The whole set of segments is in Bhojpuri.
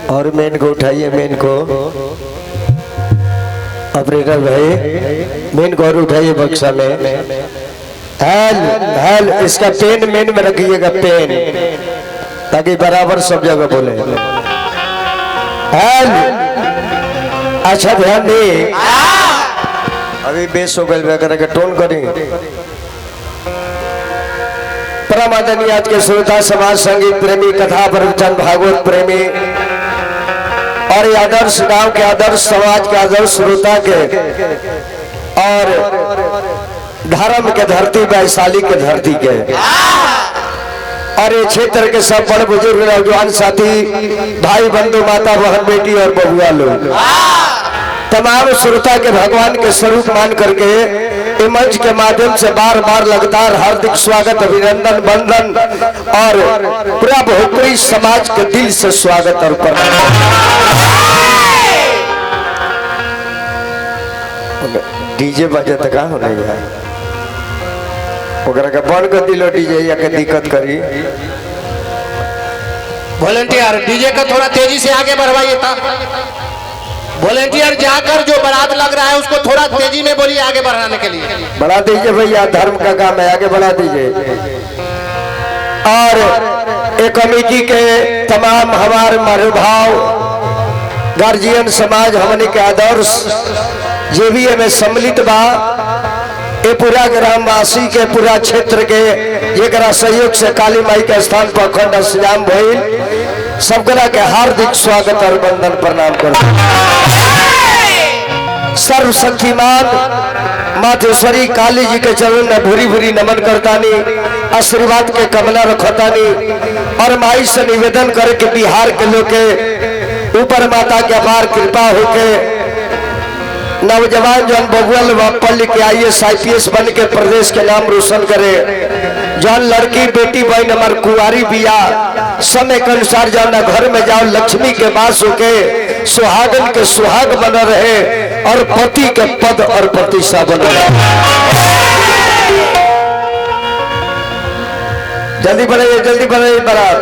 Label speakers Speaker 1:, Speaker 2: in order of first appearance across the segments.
Speaker 1: और मेन को उठाइए, मेन को ऑपरेटर भाई मेन को और उठाइए बक्सा में। हेल हेल इसका पेन मेन में रखिएगा, पेन, ताकि बराबर सब जगह बोले। हेल अच्छा ध्यान दे, अभी बेस हो गए करके टोन करी। परम आदरणीय आज के श्रोता समाज संगीत प्रेमी, कथा प्रवचन भागवत प्रेमी और आदर्श गांव के आदर्श समाज के आदर्श श्रोता के और धर्म के धरती वैशाली के धरती के और ये क्षेत्र के सब बड़े बुजुर्ग नौजवान साथी भाई बंधु माता बहन बेटी और बबुआ लोग तमाम श्रोता के भगवान के स्वरूप मान करके मंच के माध्यम से बार बार लगातार हार्दिक स्वागत, अभिनंदन, वंदन और पूरा भोजपुरी समाज के दिल से स्वागत और डीजे बजे तक होने जाए ओकरा के बंद कर दिलो, डीजे या के दिक्कत करी।
Speaker 2: वॉलंटियर डीजे का थोड़ा तेजी से आगे बढ़वाइए था। वॉलंटियर जाकर जो बारात लग रहा है उसको थोड़ा तेजी में बोलिए आगे बढ़ाने के लिए।
Speaker 1: बढ़ा दीजिए भैया, धर्म का काम है, आगे बढ़ा दीजिए। और एक कमेटी के तमाम हमारे महानुभाव गार्जियन समाज हमने के आदर्श जे भी में सम्मिलित बा, ये पूरा ग्रामवासी के पूरा क्षेत्र के एक सहयोग से काली माई के स्थान पर अखंड इंतजाम भइल, सबकरा के हार्दिक स्वागत और वंदन प्रणाम करते। सर्वशक्तिमान मातेश्वरी काली जी के चरण में भूरी भूरी नमन करतानी, आशीर्वाद के कमला रखतानी और माई से निवेदन करे कि बिहार के लोग के ऊपर माता के अपार कृपा होके नौजवान जौन बबुअल पढ़ के IAS IPS बन के प्रदेश के नाम रोशन करे, जौन लड़की बेटी बहन हमार कुंवारी बिया समय के अनुसार जौन घर में जाओ लक्ष्मी के वास होके सुहागन के सुहाग बन रहे और पति के पद और प्रतिष्ठा बन रहे। जल्दी बनाइए बारात।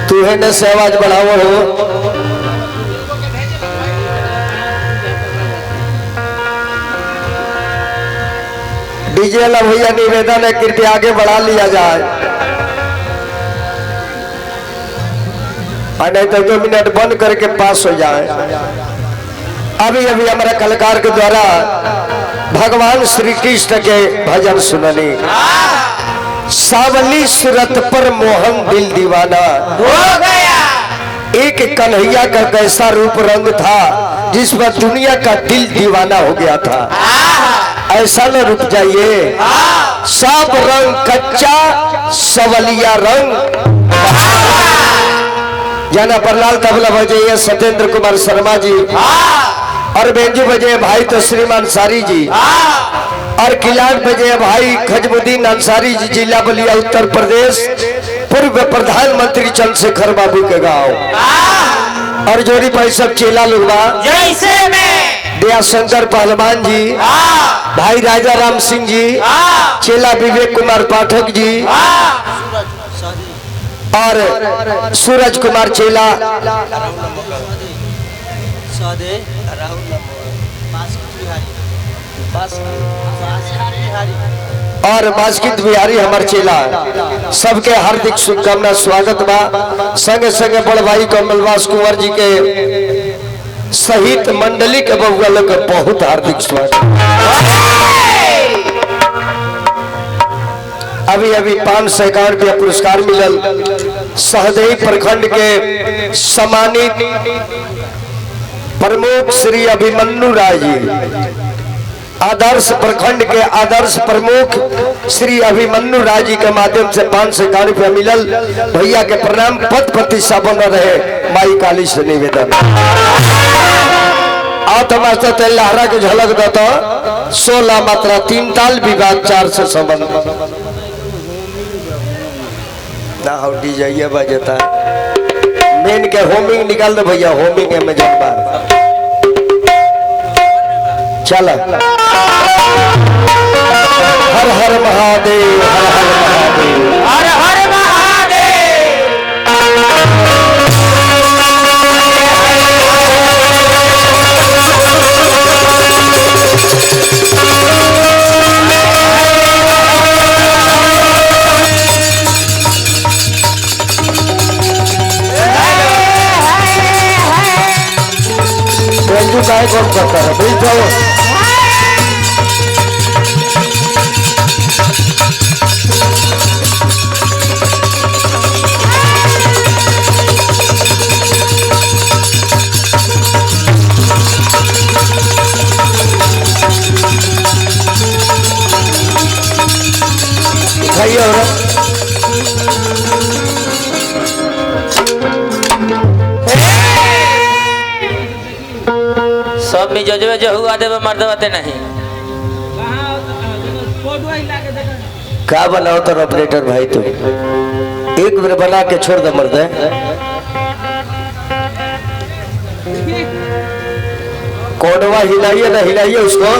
Speaker 1: तू है न से आवाज बढ़ाओ हो। डीजे वाला भैया निवेदन है कृपया आगे बढ़ा लिया जाए, और नहीं तो 2 मिनट बंद करके पास हो जाए। अभी अभी हमारा कलाकार के द्वारा भगवान श्री कृष्ण के भजन सुननी। सावली सूरत पर मोहन दिल दीवाना
Speaker 3: हो गया।
Speaker 1: एक कन्हैया का कैसा रूप रंग था जिस पर दुनिया का दिल दीवाना हो गया था। ऐसा न रुक जाइए, सब रंग कच्चा सवलिया रंग। जाना पर लाल तबला बजाइए सत्येंद्र कुमार शर्मा जी, और बेंजू बजे भाई तो श्रीमान अंसारी जी, और किलाट बजे भाई खजमुद्दीन अंसारी जी, जिला बलिया उत्तर प्रदेश, पूर्व प्रधानमंत्री चंद्रशेखर बाबू के गांव। और जोड़ी भाई सब चेला लोग
Speaker 3: जैसे में
Speaker 1: दया शंकर पहलवान जी, भाई राजा राम सिंह जी, चेला विवेक कुमार पाठक जी, और सूरज कुमार चेला, और बास्किट बिहारी हमार चेला। सबके हार्दिक शुभकामना स्वागत बा। संगे संगे बड़ भाई कमलवास कुंवर जी के सहित मंडली के बबुआ लोग के बहुत हार्दिक स्वागत। अभी अभी 551 रुपया पुरस्कार मिलल सहदेई प्रखंड के सम्मानित प्रमुख श्री अभिमन्यु राय जी, आदर्श प्रखंड के आदर्श प्रमुख श्री अभिमन्यु राय जी के माध्यम से 551 रुपया मिलल। भैया के प्रणाम, पद प्रतिष्ठा बन रहे, माई काली से निवेदन। मास्टर तेल लहरा के झलक देता 16 मात्रा 3 ताल विभाग 4 से संबंध ना हो डीजे बजता है। मेन के होमिंग निकाल दो भैया, होमिंग में जब चल। हर हर महादेव, हर हर महादेव, हर हर महादेव। काय कौन करता है भाई जाओ।
Speaker 3: सब में जजवे जो हुआ देवे मर्दवते नहीं।
Speaker 1: क्या बनाओ तो ऑपरेटर भाई, तुम एक बार बना के छोड़ दे मर्द। कोडवा हिलाइए ना हिलाइए उसको,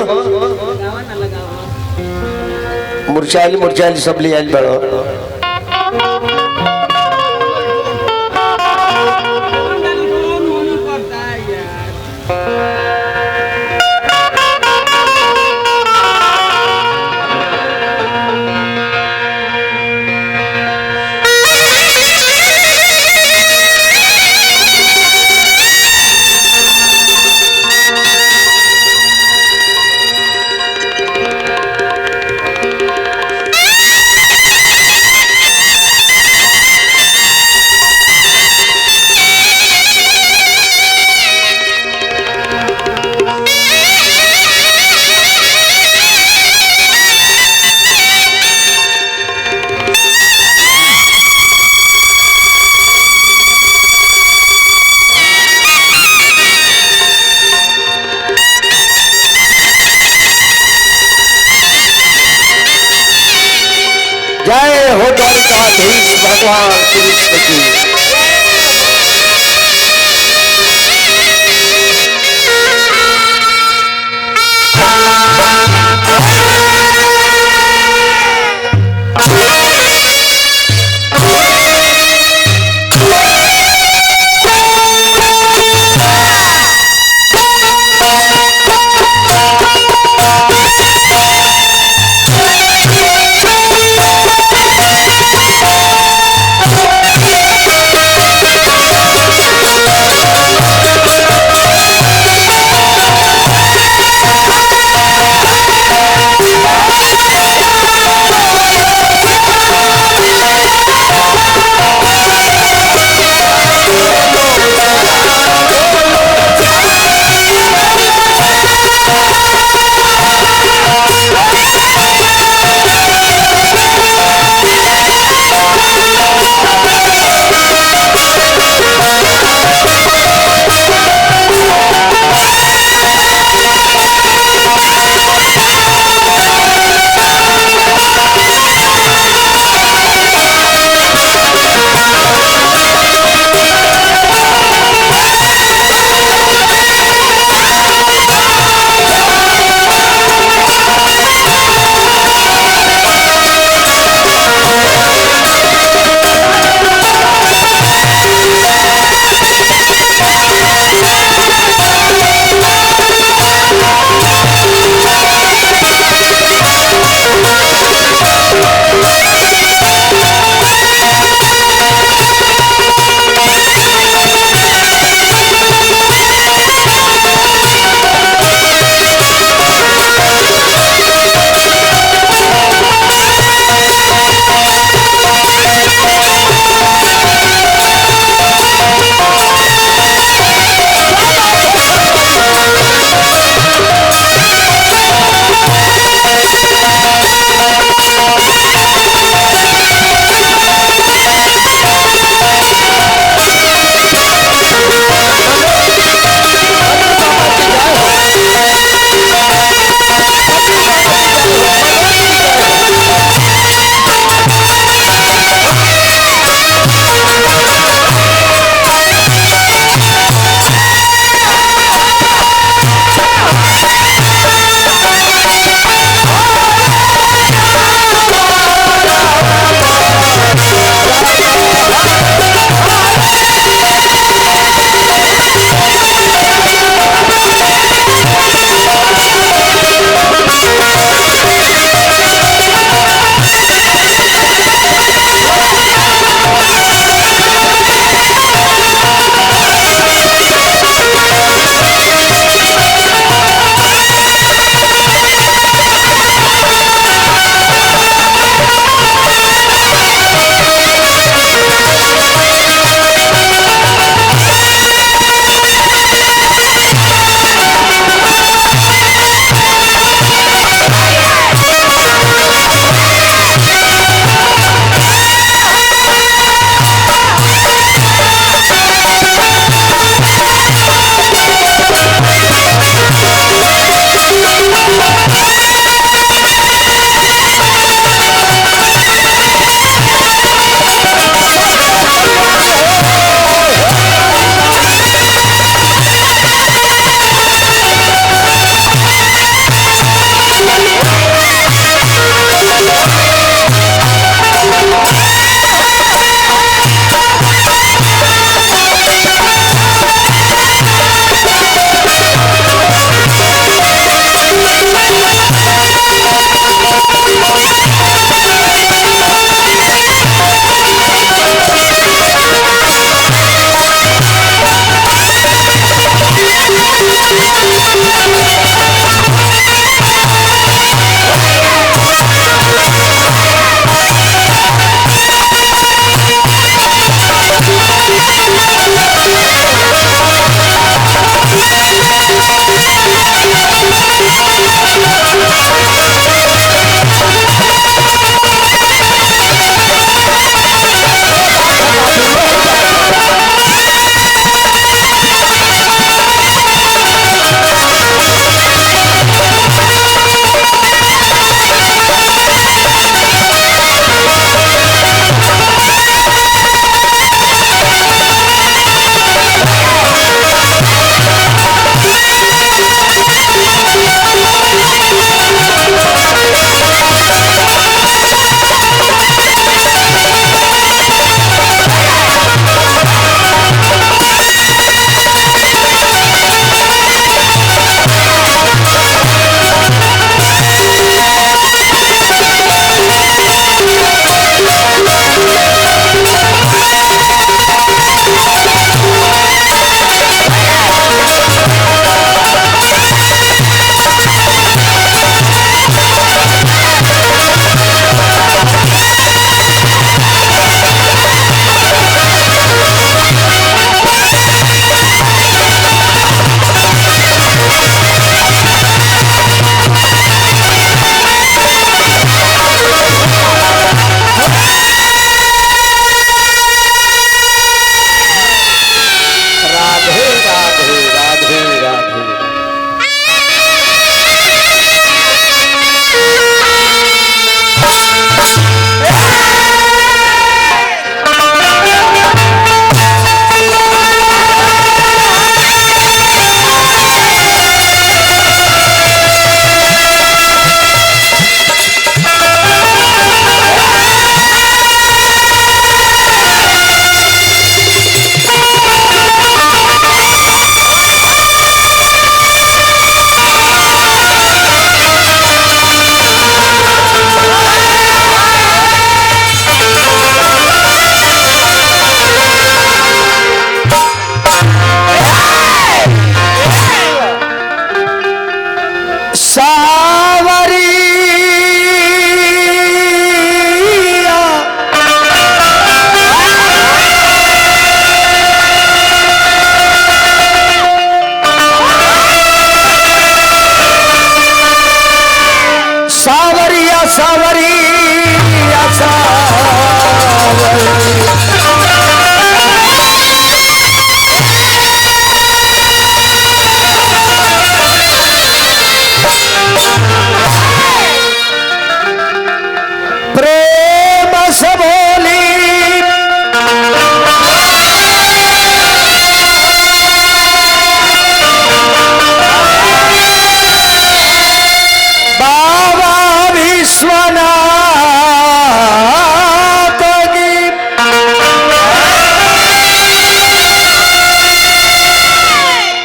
Speaker 1: मुरझाली मुरझाली सब ले आई बड़ो। कृष्ण की।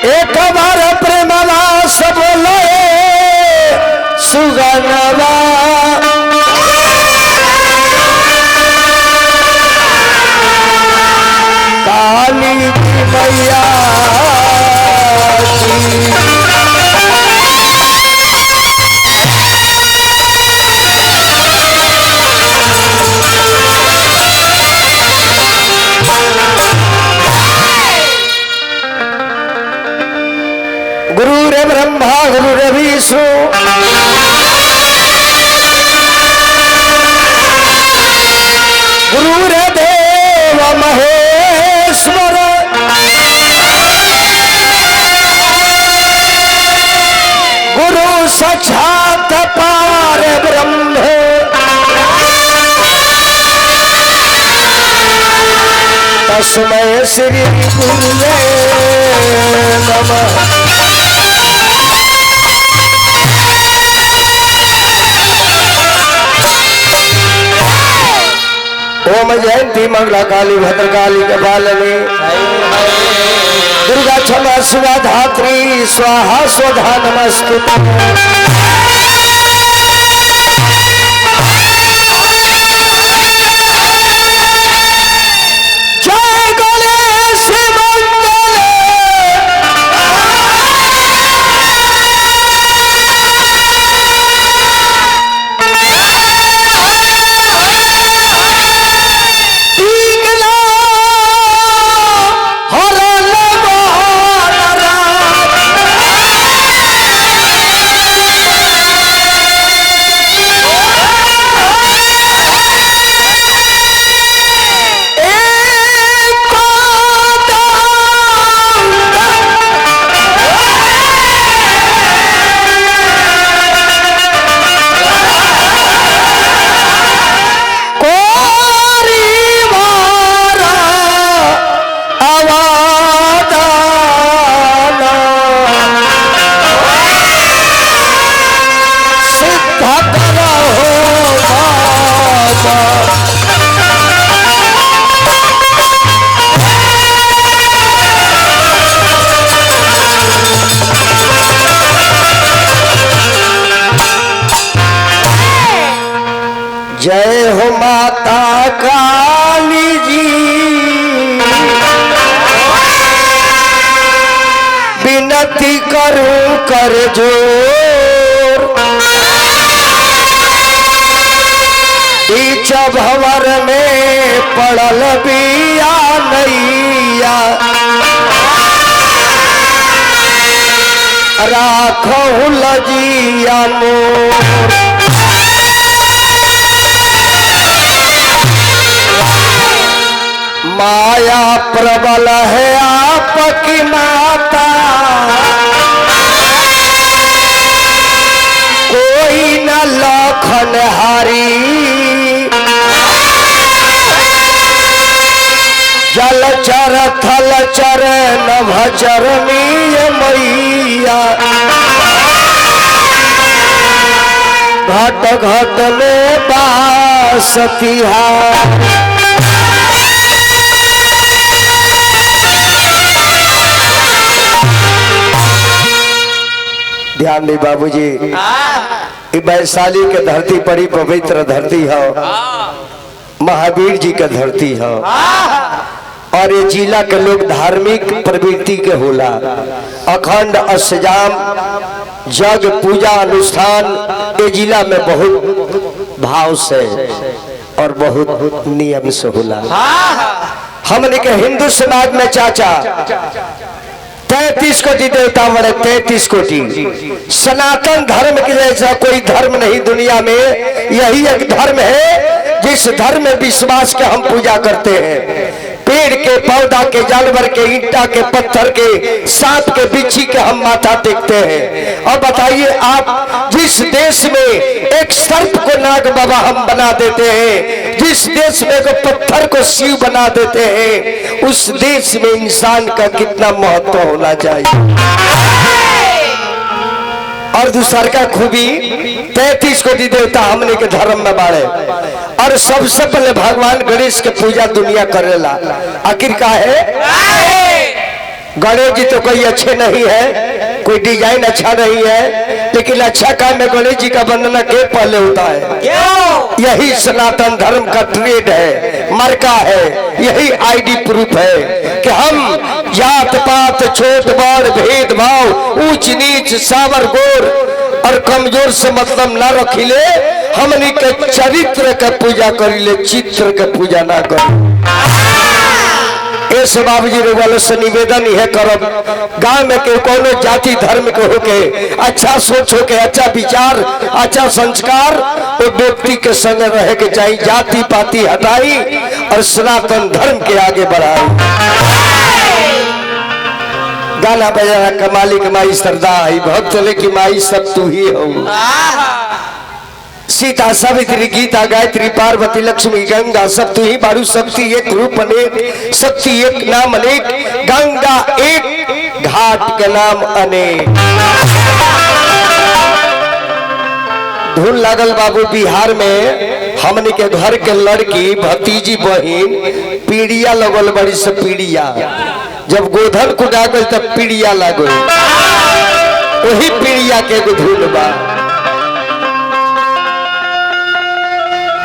Speaker 1: एक बार प्रेमवा सब बोले सुगनवा काली मैया गुरुरे ब्रह्मा गुरुरे विष्णु गुरुरे देव महेश्वर गुरु साक्षात पार ब्रह्म तस्मै श्री गुरुवे नमः। ओम जयंती मंगला काली भद्रकाली कपालिनी दुर्गा क्षमा शिवा धात्री स्वाहा स्वधा नमस्तुते। जय गणेश मंगल जय हो माता काली जी विनती करूं कर जोर बीच भंवर में पड़ल बिया नैया राखो लजिया मोर माया प्रबल है आपकी माता कोई न लखन हारी जल चर थल चर नभचर मैया घट घट में बासती है। ध्यान दे बाबूजी, ये वैशाली के धरती बड़ी पवित्र धरती है, महावीर जी का धरती है और ये जिला के लोग धार्मिक प्रवृत्ति के होला। अखंड अष्टजाम जग पूजा अनुष्ठान ये जिला में बहुत भाव से और बहुत नियम से होला। हमने के हिंदू समाज में चाचा 33 कोटि देवता बड़े 33 कोटि। सनातन धर्म के जैसा कोई धर्म नहीं दुनिया में, यही एक धर्म है जिस धर्म में विश्वास के हम पूजा करते हैं। पेड़ के पौधा के जानवर के ईंटा के पत्थर के सांप के बिच्छी के हम माथा टेकते हैं। और बताइए आप, जिस देश में एक सर्प को नाग बाबा हम बना देते हैं, जिस देश में एक पत्थर को शिव बना देते हैं, उस देश में इंसान का कितना महत्व होना चाहिए। और दूसर का खूबी 33 कोटि देवता हमने के धर्म में बाड़े और सबसे पहले भगवान गणेश के पूजा दुनिया करेला। आखिर का है गणेश जी तो कोई अच्छे नहीं है, कोई डिजाइन अच्छा नहीं है, लेकिन अच्छा काम में गणेश जी का वंदना के पहले होता है। यही सनातन धर्म का ट्रेड है, मार्का है, यही आईडी प्रूफ है कि हम जात पात छोट बड़ भेदभाव ऊंच नीच सावर गोर और कमजोर से मतलब ना रखिले। हमनी के चरित्र के पूजा करिले, चित्र के पूजा ना कर। ऐसे बाबूजी वालों से निवेदन है करब, गांव में के कोनो जाति धर्म के होके अच्छा सोच होके अच्छा विचार अच्छा संस्कार वो व्यक्ति के संग रहे के चाहिए। जाति पाति हटाई और सनातन धर्म के आगे बढ़ाई। गाना बजाना कमाली कमाई श्रद्धा है, भक्त ले की माई सब तू ही हो। सीता सावित्री गीता गायत्री पार्वती लक्ष्मी गंगा सब तू ही बारू। शक्ति एक रूप अनेक, शक्ति एक नाम अनेक, गंगा एक घाट के नाम अनेक। धुन लागल बाबू बिहार में हमने के घर के लड़की भतीजी बहन पीड़िया लगल बड़ी से पीड़िया। जब गोधन कुटा गई तब पीड़िया लागल, वही पीड़िया के धुन बा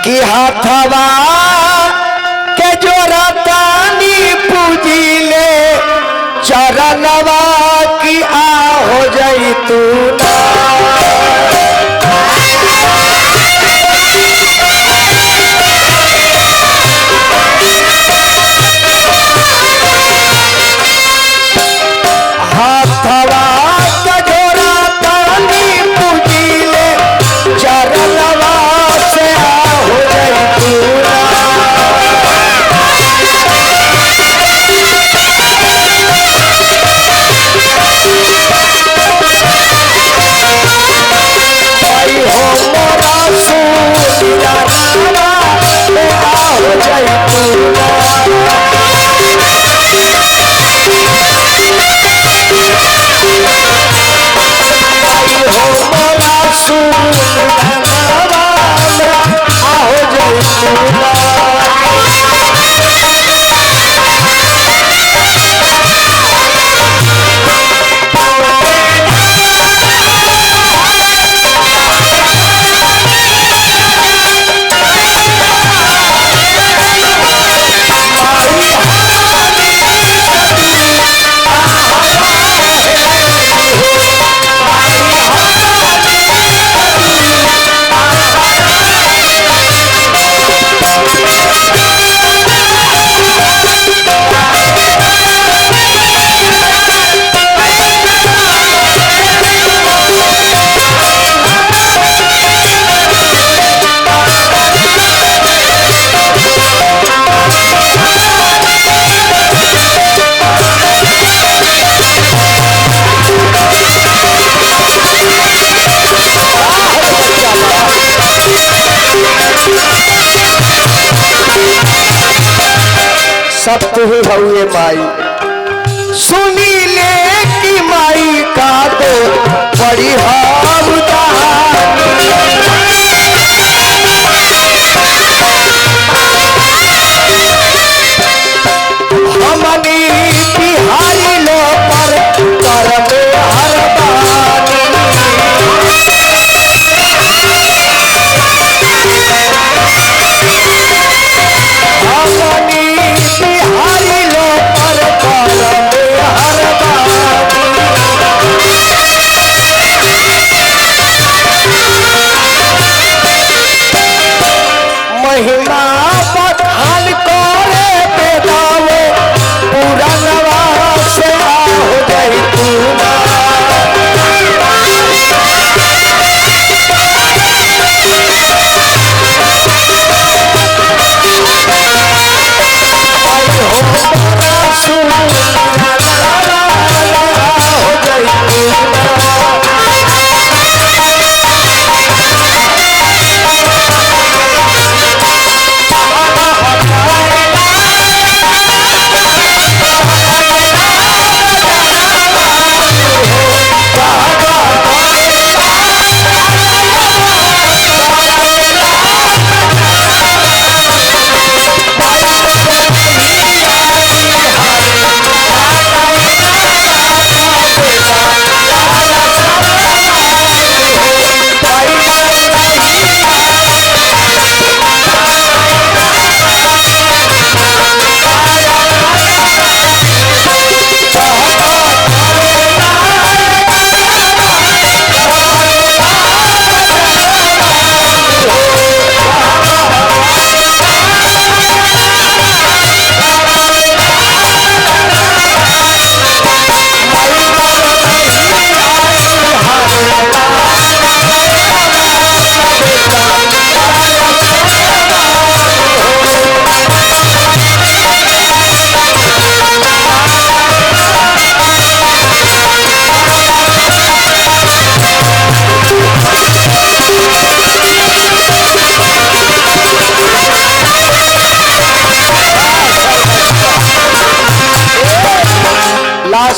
Speaker 1: कि हाथवा के जोरा तानी पूजिले चरणवा की आ हो जाई तू ना। हाथवा के जोरा तानी पूजिले चरणवा से हो जाई तू ना। भाई हो मोरा सूलिया नावा में आ हो जाई तू ना। भाई हो मोरा सूलिया नावा में आ हो जाई तू ना। सब तू ही हउए माई, सुनी ले की माई का तो बड़ी हमनी बिहारी लो पर करबे हर बानी। हमनी बिहारी लो पर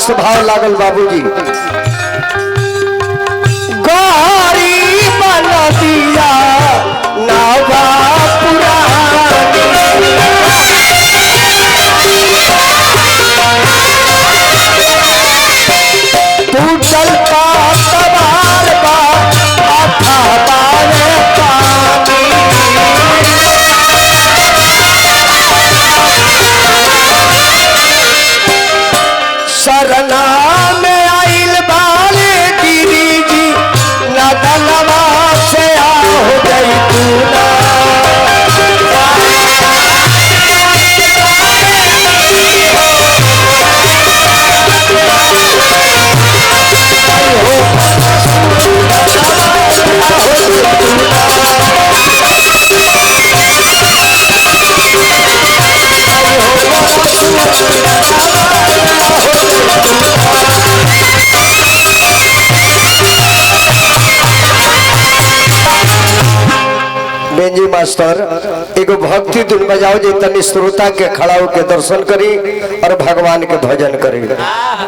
Speaker 1: लास्ट भाव लागल बाबूजी। गौरी बन दिया नावा पुरानी, टूटल का तवार बा माथा बारे पानी। सरना में आइल बाले गिरी जी नदनवा से हो गई तूना। बेंजी मास्टर एगो भक्ति धुन बजाओ जे तनी श्रोता के खड़ा होके दर्शन करी और भगवान के भजन करी।